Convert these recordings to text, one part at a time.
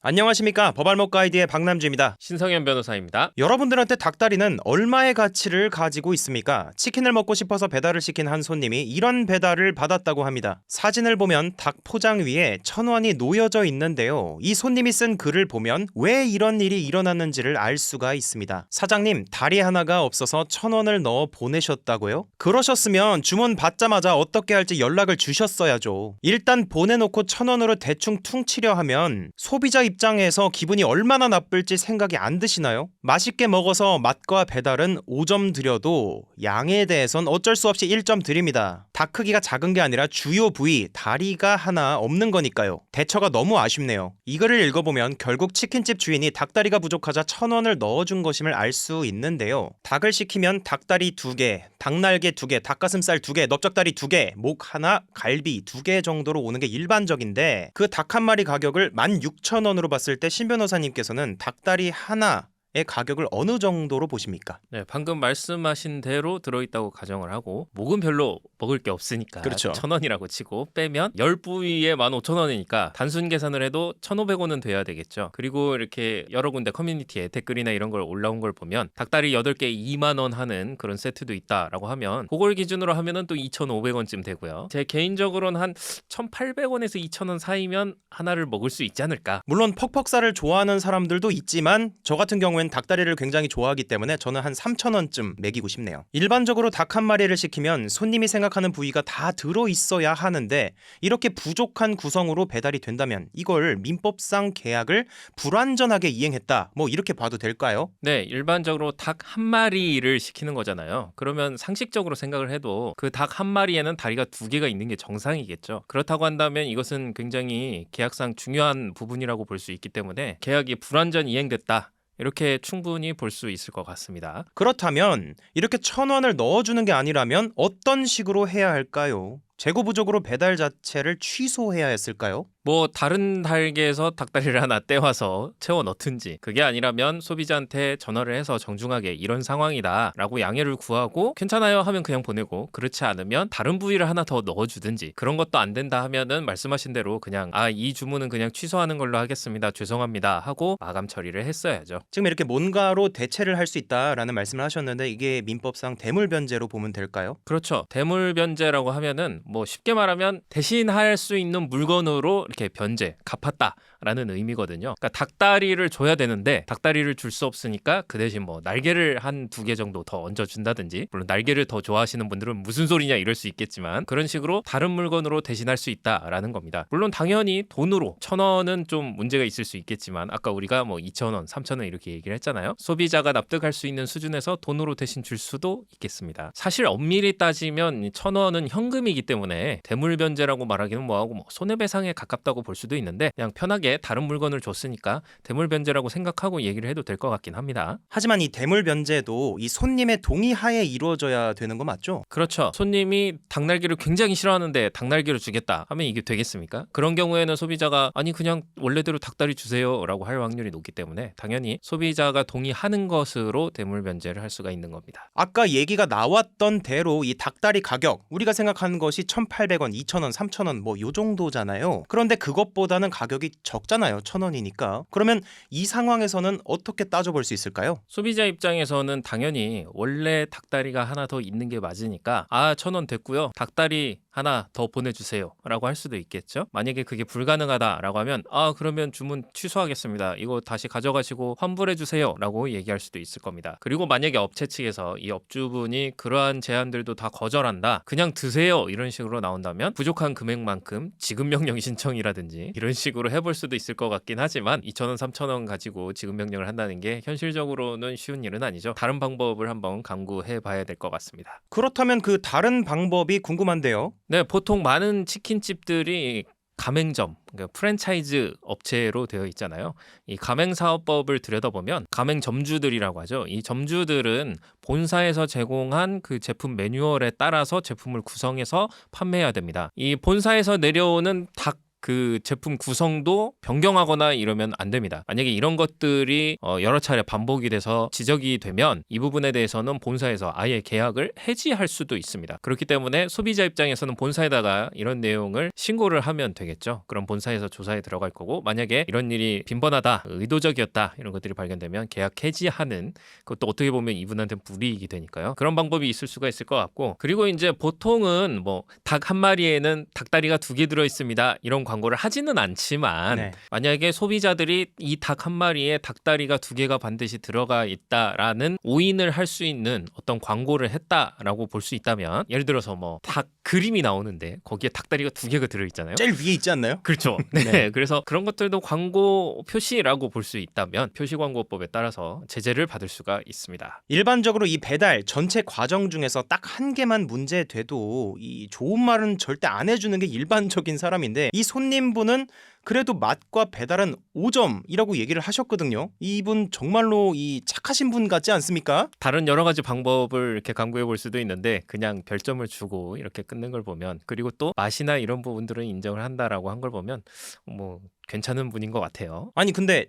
안녕하십니까. 법알목 가이드의 박남주입니다. 신성현 변호사입니다. 여러분들한테 닭다리는 얼마의 가치를 가지고 있습니까? 치킨을 먹고 싶어서 배달을 시킨 한 손님이 이런 배달을 받았다고 합니다. 사진을 보면 닭 포장 위에 1,000원이 놓여져 있는데요. 이 손님이 쓴 글을 보면 왜 이런 일이 일어났는지를 알 수가 있습니다. 사장님, 다리 하나가 없어서 1,000원을 넣어 보내셨다고요? 그러셨으면 주문 받자마자 어떻게 할지 연락을 주셨어야죠. 일단 보내놓고 1,000원으로 대충 퉁치려 하면 소비자 입장에서 기분이 얼마나 나쁠지 생각이 안 드시나요? 맛있게 먹어서 맛과 배달은 5점 드려도 양에 대해선 어쩔 수 없이 1점 드립니다. 닭 크기가 작은 게 아니라 주요 부위 다리가 하나 없는 거니까요. 대처가 너무 아쉽네요. 이 글을 읽어보면 결국 치킨집 주인이 닭다리가 부족하자 1,000원을 넣어준 것임을 알 수 있는데요. 닭을 시키면 닭다리 2개, 닭날개 2개, 닭가슴살 2개, 넓적다리 2개, 목 하나, 갈비 2개 정도로 오는 게 일반적인데 그 닭 한 마리 가격을 16,000원으로 봤을 때 신 변호사님께서는 닭다리 하나의 가격을 어느 정도로 보십니까? 네, 방금 말씀하신 대로 들어있다고 가정을 하고 목은 별로 먹을 게 없으니까 그렇죠. 1,000원이라고 치고 빼면 10부위에 15,000원이니까 단순 계산을 해도 1,500원은 돼야 되겠죠. 그리고 이렇게 여러 군데 커뮤니티에 댓글이나 이런 걸 올라온 걸 보면 닭다리 8개 2만 원 하는 그런 세트도 있다라고 하면 그걸 기준으로 하면은 또 2,500원쯤 되고요. 제 개인적으로는 한 1,800원에서 2,000원 사이면 하나를 먹을 수 있지 않을까. 물론 퍽퍽살을 좋아하는 사람들도 있지만 저 같은 경우엔 닭다리를 굉장히 좋아하기 때문에 저는 한 3,000원쯤 매기고 싶네요. 일반적으로 닭 한 마리를 시키면 손님이 생각하는 부위가 다 들어있어야 하는데 이렇게 부족한 구성으로 배달이 된다면 이걸 민법상 계약을 불완전하게 이행했다, 뭐 이렇게 봐도 될까요? 네, 일반적으로 닭 한 마리를 시키는 거잖아요. 그러면 상식적으로 생각을 해도 그 닭 한 마리에는 다리가 2개가 있는 게 정상이겠죠. 그렇다고 한다면 이것은 굉장히 계약상 중요한 부분이라고 볼 수 있기 때문에 계약이 불완전 이행됐다, 이렇게 충분히 볼 수 있을 것 같습니다. 그렇다면 이렇게 1,000원을 넣어주는 게 아니라면 어떤 식으로 해야 할까요? 재고 부족으로 배달 자체를 취소해야 했을까요? 뭐 다른 달계에서 닭다리를 하나 떼와서 채워 넣든지, 그게 아니라면 소비자한테 전화를 해서 정중하게 이런 상황이다 라고 양해를 구하고 괜찮아요 하면 그냥 보내고, 그렇지 않으면 다른 부위를 하나 더 넣어주든지, 그런 것도 안 된다 하면은 말씀하신 대로 그냥 이 주문은 그냥 취소하는 걸로 하겠습니다, 죄송합니다 하고 마감 처리를 했어야죠. 지금 이렇게 뭔가로 대체를 할 수 있다라는 말씀을 하셨는데 이게 민법상 대물변제로 보면 될까요? 그렇죠. 대물변제라고 하면은 뭐 쉽게 말하면 대신할 수 있는 물건으로 이렇게 변제, 갚았다라는 의미거든요. 그러니까 닭다리를 줘야 되는데 닭다리를 줄 수 없으니까 그 대신 뭐 날개를 한 2개 정도 더 얹어준다든지, 물론 날개를 더 좋아하시는 분들은 무슨 소리냐 이럴 수 있겠지만 그런 식으로 다른 물건으로 대신할 수 있다라는 겁니다. 물론 당연히 돈으로 1,000원은 좀 문제가 있을 수 있겠지만 아까 우리가 뭐 2,000원, 3,000원 이렇게 얘기를 했잖아요. 소비자가 납득할 수 있는 수준에서 돈으로 대신 줄 수도 있겠습니다. 사실 엄밀히 따지면 1,000원은 현금이기 때문에 대물변제라고 말하기는 뭐하고 뭐 손해배상에 가깝다고 볼 수도 있는데 그냥 편하게 다른 물건을 줬으니까 대물변제라고 생각하고 얘기를 해도 될 것 같긴 합니다. 하지만 이 대물변제도 이 손님의 동의하에 이루어져야 되는 거 맞죠? 그렇죠. 손님이 닭날개를 굉장히 싫어하는데 닭날개를 주겠다 하면 이게 되겠습니까? 그런 경우에는 소비자가 아니 그냥 원래대로 닭다리 주세요 라고 할 확률이 높기 때문에 당연히 소비자가 동의하는 것으로 대물변제를 할 수가 있는 겁니다. 아까 얘기가 나왔던 대로 이 닭다리 가격 우리가 생각하는 것이 1,800원, 2,000원, 3,000원 뭐 요 정도잖아요. 그런데 그것보다는 가격이 적잖아요. 1,000원이니까. 그러면 이 상황에서는 어떻게 따져볼 수 있을까요? 소비자 입장에서는 당연히 원래 닭다리가 하나 더 있는 게 맞으니까 1,000원 됐고요, 닭다리 하나 더 보내주세요 라고 할 수도 있겠죠. 만약에 그게 불가능하다라고 하면 그러면 주문 취소하겠습니다, 이거 다시 가져가시고 환불해 주세요 라고 얘기할 수도 있을 겁니다. 그리고 만약에 업체 측에서 이 업주분이 그러한 제안들도 다 거절한다, 그냥 드세요 이런 식으로 나온다면 부족한 금액만큼 지급명령 신청이라든지 이런 식으로 해볼 수도 있을 것 같긴 하지만 2,000원, 3,000원 가지고 지급명령을 한다는 게 현실적으로는 쉬운 일은 아니죠. 다른 방법을 한번 강구해 봐야 될 것 같습니다. 그렇다면 그 다른 방법이 궁금한데요. 네, 보통 많은 치킨집들이 가맹점, 그러니까 프랜차이즈 업체로 되어 있잖아요. 이 가맹사업법을 들여다보면 가맹점주들이라고 하죠. 이 점주들은 본사에서 제공한 그 제품 매뉴얼에 따라서 제품을 구성해서 판매해야 됩니다. 이 본사에서 내려오는 닭 그 제품 구성도 변경하거나 이러면 안 됩니다. 만약에 이런 것들이 여러 차례 반복이 돼서 지적이 되면 이 부분에 대해서는 본사에서 아예 계약을 해지할 수도 있습니다. 그렇기 때문에 소비자 입장에서는 본사에다가 이런 내용을 신고를 하면 되겠죠. 그럼 본사에서 조사에 들어갈 거고, 만약에 이런 일이 빈번하다, 의도적이었다 이런 것들이 발견되면 계약 해지하는, 그것도 어떻게 보면 이분한테 불이익이 되니까요. 그런 방법이 있을 수가 있을 것 같고, 그리고 이제 보통은 뭐 닭 한 마리에는 닭다리가 2개 들어 있습니다 이런 광고를 하지는 않지만 네. 만약에 소비자들이 이 닭 한 마리에 닭다리가 2개가 반드시 들어가 있다라는 오인을 할 수 있는 어떤 광고를 했다라고 볼 수 있다면, 예를 들어서 뭐 닭 그림이 나오는데 거기에 닭다리가 2개가 들어 있잖아요. 제일 위에 있지 않나요? 그렇죠. 네. 네. 그래서 그런 것들도 광고 표시라고 볼 수 있다면 표시광고법에 따라서 제재를 받을 수가 있습니다. 일반적으로 이 배달 전체 과정 중에서 딱 한 개만 문제돼도 이 좋은 말은 절대 안 해주는 게 일반적인 사람인데, 이 손님분은 그래도 맛과 배달은 5점이라고 얘기를 하셨거든요. 이분 정말로 이 착하신 분 같지 않습니까? 다른 여러 가지 방법을 이렇게 강구해 볼 수도 있는데 그냥 별점을 주고 이렇게 끊는 걸 보면, 그리고 또 맛이나 이런 부분들은 인정을 한다라고 한 걸 보면 뭐 괜찮은 분인 것 같아요. 아니 근데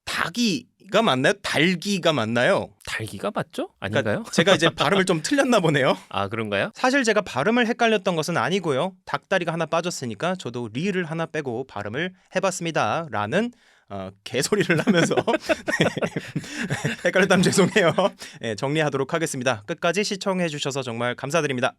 닭이가 맞나요? 달기가 맞나요? 달기가 맞죠? 아닌가요? 제가 이제 발음을 좀 틀렸나 보네요. 아, 그런가요? 사실 제가 발음을 헷갈렸던 것은 아니고요. 닭다리가 하나 빠졌으니까 저도 리를 하나 빼고 발음을 해봤습니다. 라는 개소리를 하면서 헷갈렸다면 죄송해요. 네, 정리하도록 하겠습니다. 끝까지 시청해주셔서 정말 감사드립니다.